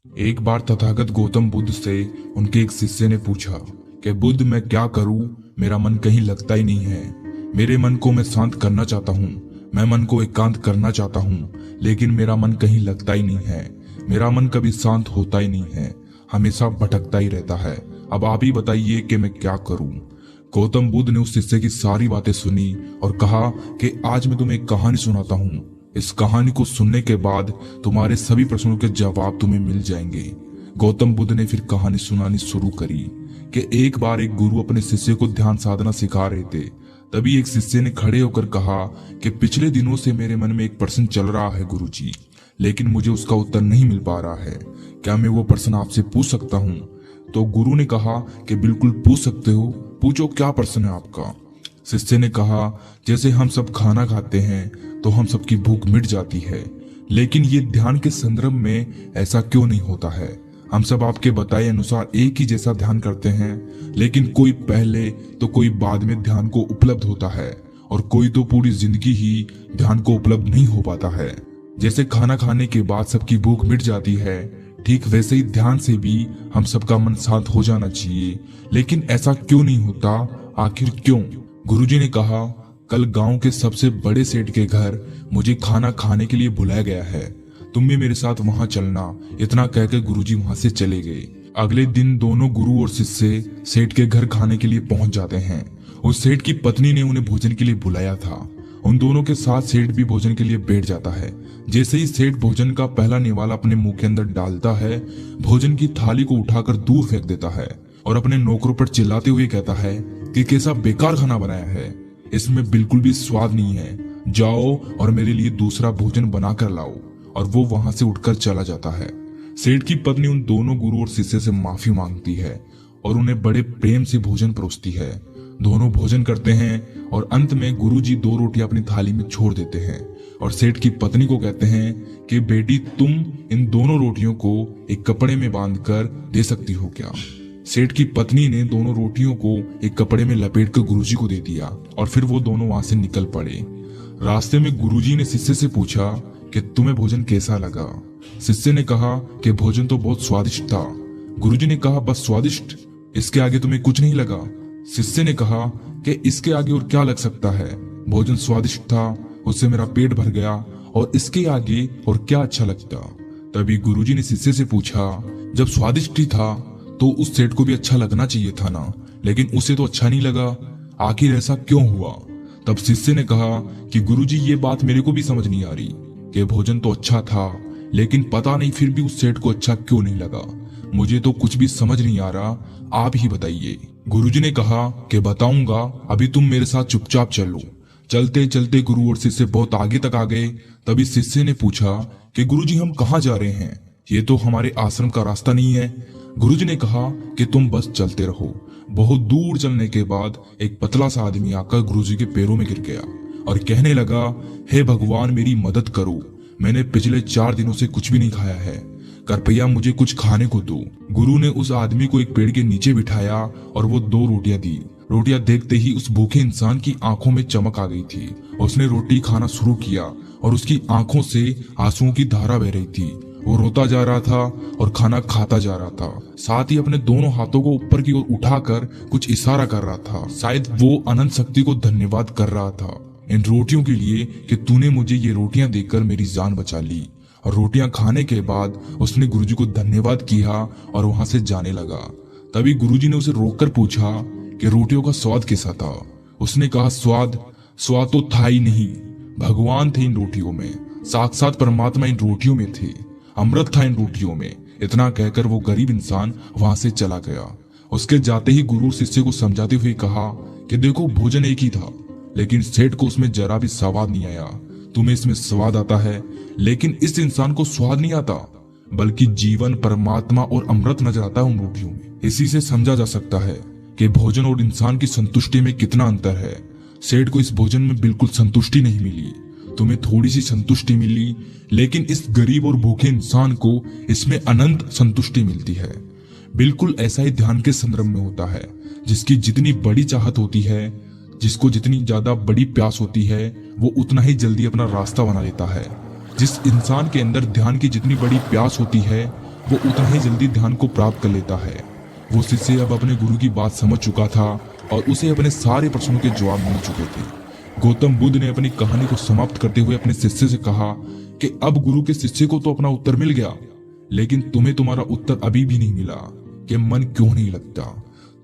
एक बार तथागत गौतम बुद्ध से उनके एक शिष्य ने पूछा कि बुद्ध, मैं क्या करूं, मेरा मन कहीं लगता ही नहीं है। मेरे मन को मैं शांत करना चाहता हूं, मैं मन को एकांत करना चाहता हूं, लेकिन मेरा मन कहीं लगता ही नहीं है। मेरा मन कभी शांत होता ही नहीं है, हमेशा भटकता ही रहता है। अब आप ही बताइए कि मैं क्या करूं। गौतम बुद्ध ने उस शिष्य की सारी बातें सुनी और कहा कि आज मैं तुम्हें एक कहानी सुनाता हूं। इस कहानी को सुनने के बाद तुम्हारे सभी प्रश्नों के जवाब तुम्हें मिल जाएंगे। गौतम बुद्ध ने फिर कहानी सुनानी शुरू करी कि एक बार एक गुरु अपने शिष्य को ध्यान साधना सिखा रहे थे। तभी एक शिष्य ने खड़े होकर कहा कि पिछले दिनों से मेरे मन में एक प्रश्न चल रहा है गुरुजी, लेकिन मुझे उसका उत्तर नहीं मिल पा रहा है। क्या मैं वो प्रश्न आपसे पूछ सकता हूँ? तो गुरु ने कहा कि बिल्कुल पूछ सकते हो, पूछो क्या प्रश्न है आपका। शिष्य ने कहा, जैसे हम सब खाना खाते हैं तो हम सबकी भूख मिट जाती है, लेकिन ये ध्यान के संदर्भ में ऐसा क्यों नहीं होता है? हम सब आपके बताए अनुसार एक ही जैसा ध्यान करते हैं, लेकिन कोई पहले तो कोई बाद में ध्यान को उपलब्ध होता है और कोई तो पूरी जिंदगी ही ध्यान को उपलब्ध नहीं हो पाता है। जैसे खाना खाने के बाद सबकी भूख मिट जाती है, ठीक वैसे ही ध्यान से भी हम सबका मन शांत हो जाना चाहिए, लेकिन ऐसा क्यों नहीं होता? आखिर क्यों? गुरुजी ने कहा, कल गांव के सबसे बड़े सेठ के घर मुझे खाना खाने के लिए बुलाया गया है, तुम भी मेरे साथ वहां चलना। इतना कहकर गुरुजी वहां से चले गए। अगले दिन दोनों गुरु और शिष्य सेठ के घर खाने के लिए पहुंच जाते हैं। उस सेठ की पत्नी ने उन्हें भोजन के लिए बुलाया था। उन दोनों के साथ सेठ भी भोजन के लिए बैठ जाता है। जैसे ही सेठ भोजन का पहला निवाला अपने मुंह के अंदर डालता है, भोजन की थाली को उठाकर दूर फेंक देता है और अपने नौकरों पर चिल्लाते हुए कहता है कि कैसा बेकार खाना बनाया है, इसमें बिल्कुल भी स्वाद नहीं है, जाओ और मेरे लिए दूसरा भोजन बना कर लाओ। और वो वहां से उठकर चला जाता है। सेठ की पत्नी उन दोनों गुरु और शिष्य से माफी मांगती है और उन्हें बड़े प्रेम से भोजन परोसती है। दोनों भोजन करते हैं और अंत में गुरुजी 2 रोटियां अपनी थाली में छोड़ देते हैं और सेठ की पत्नी को कहते हैं कि बेटी, तुम इन दोनों रोटियों को एक कपड़े में बांधकर दे सकती हो क्या? सेठ की पत्नी ने दोनों रोटियों को एक कपड़े में लपेटकर गुरुजी को दे दिया और फिर वो दोनों वहां से निकल पड़े। रास्ते में गुरुजी ने शिष्य से पूछा कि तुम्हें भोजन कैसा लगा? शिष्य ने कहा कि भोजन तो बहुत स्वादिष्ट था। गुरुजी ने कहा, बस स्वादिष्ट, इसके आगे तुम्हें कुछ नहीं लगा? शिष्य ने कहा कि इसके आगे और क्या लग सकता है, भोजन स्वादिष्ट था, उससे मेरा पेट भर गया, और इसके आगे और क्या अच्छा लगता? तभी गुरुजी ने शिष्य से पूछा, जब स्वादिष्ट ही था तो उस सेठ को भी अच्छा लगना चाहिए था ना, लेकिन उसे तो अच्छा नहीं लगा, आखिर ऐसा क्यों हुआ? तब शिष्य ने कहा कि गुरुजी, ये बात मेरे को भी समझ नहीं आ रही कि भोजन तो अच्छा था, लेकिन पता नहीं फिर भी उस सेठ को अच्छा क्यों नहीं लगा। मुझे तो कुछ भी समझ नहीं आ रहा, आप ही बताइए। गुरुजी ने कहा कि बताऊंगा, अभी तुम मेरे साथ चुपचाप चलो। चलते चलते गुरु और शिष्य बहुत आगे तक आ गए। तभी शिष्य ने पूछा कि गुरुजी, हम कहाँ जा रहे हैं? ये तो हमारे आश्रम का रास्ता नहीं है। गुरुजी ने कहा कि तुम बस चलते रहो। बहुत दूर चलने के बाद एक पतला सा आदमी आकर गुरुजी के पैरों में गिर गया और कहने लगा, हे भगवान, मेरी मदद करो, मैंने पिछले 4 दिनों से कुछ भी नहीं खाया है, कृपया मुझे कुछ खाने को दो। गुरु ने उस आदमी को एक पेड़ के नीचे बिठाया और वो 2 रोटियां दी। रोटियां देखते ही उस भूखे इंसान की आंखों में चमक आ गई थी। उसने रोटी खाना शुरू किया और उसकी आंखों से आंसुओं की धारा बह रही थी। वो रोता जा रहा था और खाना खाता जा रहा था, साथ ही अपने दोनों हाथों को ऊपर की ओर उठाकर कुछ इशारा कर रहा था। शायद वो अनंत शक्ति को धन्यवाद कर रहा था इन रोटियों के लिए कि तूने मुझे ये रोटियां देकर मेरी जान बचा ली। और रोटियां खाने के बाद उसने गुरुजी को धन्यवाद किया और वहां से जाने लगा। तभी गुरुजी ने उसे रोककर पूछा कि रोटियों का स्वाद कैसा था? उसने कहा, स्वाद तो था ही नहीं, भगवान थे इन रोटियों में, साक्षात परमात्मा इन रोटियों में थे, अमृत था इन रोटियों में। इतना कहकर वो गरीब इंसान वहां से चला गया। उसके जाते ही गुरु शिष्य को समझाते हुए कहा कि देखो, भोजन एक ही था, लेकिन सेठ को उसमें जरा भी स्वाद नहीं आया। तुम्हें इसमें स्वाद आता है, लेकिन इस इंसान को स्वाद नहीं आता, बल्कि जीवन, परमात्मा और अमृत नजर आता है उन रोटियों में। इसी से समझा जा सकता है कि भोजन और इंसान की संतुष्टि में कितना अंतर है। सेठ को इस भोजन में बिल्कुल संतुष्टि नहीं मिली, तुम्हें थोड़ी सी संतुष्टि मिली, लेकिन इस गरीब और भूखे इंसान को इसमें अनंत संतुष्टि मिलती है। बिल्कुल ऐसा ही ध्यान के संदर्भ में होता है। जिसकी जितनी बड़ी चाहत होती है, जिसको जितनी ज्यादा बड़ी प्यास होती है, वो उतना ही जल्दी अपना रास्ता बना लेता है। जिस इंसान के अंदर ध्यान की जितनी बड़ी प्यास होती है, वो उतना ही जल्दी ध्यान को प्राप्त कर लेता है। वो शिष्य अब अपने गुरु की बात समझ चुका था और उसे अपने सारे प्रश्नों के जवाब मिल चुके थे। गौतम बुद्ध ने अपनी कहानी को समाप्त करते हुए अपने शिष्य से कहा कि अब गुरु के शिष्य को तो अपना उत्तर मिल गया, लेकिन तुम्हें तुम्हारा उत्तर अभी भी नहीं मिला कि मन क्यों नहीं लगता।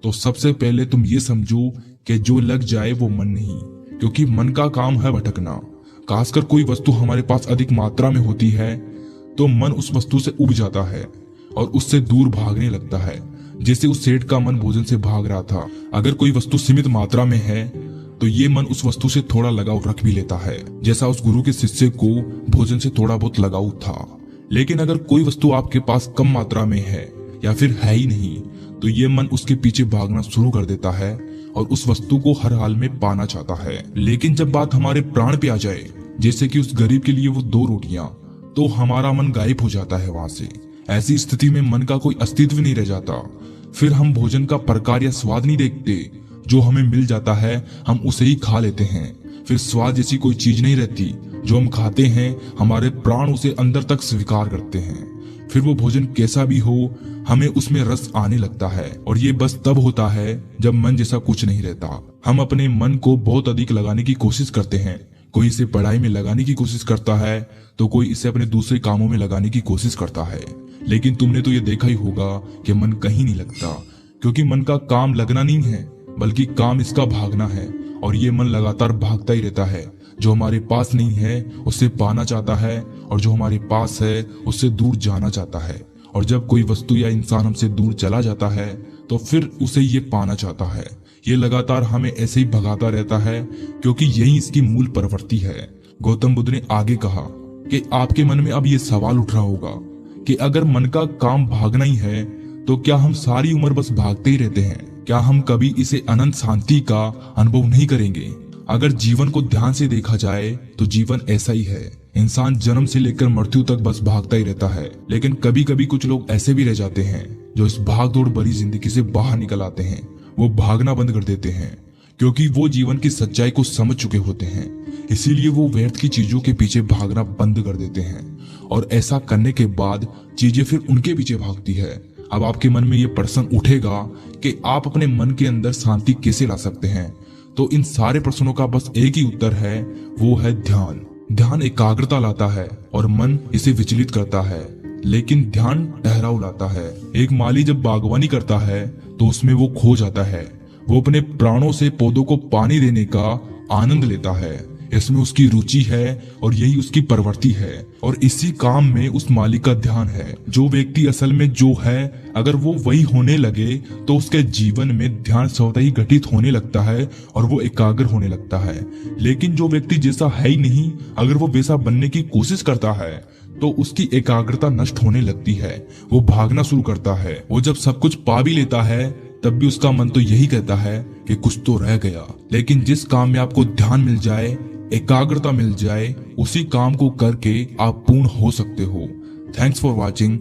तो सबसे पहले तुम ये समझो कि जो लग जाए वो मन नहीं, क्योंकि मन का काम है भटकना। खासकर कोई वस्तु हमारे पास अधिक मात्रा में होती है तो मन उस वस्तु से उब जाता है और उससे दूर भागने लगता है, जैसे उस सेठ का मन भोजन से भाग रहा था। अगर कोई वस्तु सीमित मात्रा में है तो ये मन उस वस्तु से थोड़ा लगाव रख भी लेता है, जैसा उस गुरु के शिष्य को भोजन से थोड़ा बहुत लगाव था। लेकिन अगर कोई वस्तु आपके पास कम मात्रा में है या फिर है ही नहीं, तो ये मन उसके पीछे भागना शुरू कर देता है और उस वस्तु को हर हाल में पाना चाहता है। लेकिन जब बात हमारे प्राण पे आ जाए, जैसे कि उस गरीब के लिए वो 2 रोटियां, तो हमारा मन गायब हो जाता है वहां से। ऐसी स्थिति में मन का कोई अस्तित्व नहीं रह जाता। फिर हम भोजन का प्रकार या स्वाद नहीं देखते, जो हमें मिल जाता है हम उसे ही खा लेते हैं। फिर स्वाद जैसी कोई चीज नहीं रहती, जो हम खाते हैं हमारे प्राण उसे अंदर तक स्वीकार करते हैं। फिर वो भोजन कैसा भी हो, हमें उसमें रस आने लगता है, और ये बस तब होता है जब मन जैसा कुछ नहीं रहता। हम अपने मन को बहुत अधिक लगाने की कोशिश करते हैं। कोई इसे पढ़ाई में लगाने की कोशिश करता है तो कोई इसे अपने दूसरे कामों में लगाने की कोशिश करता है। लेकिन तुमने तो ये देखा ही होगा कि मन कहीं नहीं लगता, क्योंकि मन का काम लगना नहीं है, बल्कि काम इसका भागना है। और ये मन लगातार भागता ही रहता है। जो हमारे पास नहीं है उसे पाना चाहता है, और जो हमारे पास है उससे दूर जाना चाहता है। और जब कोई वस्तु या इंसान हमसे दूर चला जाता है तो फिर उसे ये पाना चाहता है। ये लगातार हमें ऐसे ही भगाता रहता है, क्योंकि यही इसकी मूल प्रवृत्ति है। गौतम बुद्ध ने आगे कहा कि आपके मन में अब ये सवाल उठ रहा होगा कि अगर मन का काम भागना ही है तो क्या हम सारी उम्र बस भागते ही रहते हैं? क्या हम कभी इसे अनंत शांति का अनुभव नहीं करेंगे? अगर जीवन को ध्यान से देखा जाए तो जीवन ऐसा ही है। इंसान जन्म से लेकर मृत्यु तक बस भागता ही रहता है। लेकिन कभी कभी कुछ लोग ऐसे भी रह जाते हैं जो इस भागदौड़ भरी जिंदगी से बाहर निकल आते हैं। वो भागना बंद कर देते हैं, क्योंकि वो जीवन की सच्चाई को समझ चुके होते हैं। इसीलिए वो व्यर्थ की चीजों के पीछे भागना बंद कर देते हैं, और ऐसा करने के बाद चीजें फिर उनके पीछे भागती है। अब आपके मन में ये प्रश्न उठेगा कि आप अपने मन के अंदर शांति कैसे ला सकते हैं? तो इन सारे प्रश्नों का बस एक ही उत्तर है, वो है ध्यान। ध्यान एकाग्रता लाता है और मन इसे विचलित करता है, लेकिन ध्यान ठहराव लाता है। एक माली जब बागवानी करता है तो उसमें वो खो जाता है। वो अपने प्राणों से पौधों को पानी देने का आनंद लेता है। इसमें उसकी रुचि है और यही उसकी प्रवृत्ति है, और इसी काम में उस मालिक का ध्यान है। जो व्यक्ति असल में जो है, अगर वो वही होने लगे तो उसके जीवन में ध्यान स्वतः ही घटित होने लगता है और वो एकाग्र होने लगता है। लेकिन जो व्यक्ति जैसा है ही नहीं, अगर वो वैसा बनने की कोशिश करता है तो उसकी एकाग्रता नष्ट होने लगती है। वो भागना शुरू करता है। वो जब सब कुछ पा भी लेता है तब भी उसका मन तो यही कहता है कि कुछ तो रह गया। लेकिन जिस काम में आपको ध्यान मिल जाए, एकाग्रता मिल जाए, उसी काम को करके आप पूर्ण हो सकते हो। Thanks for watching.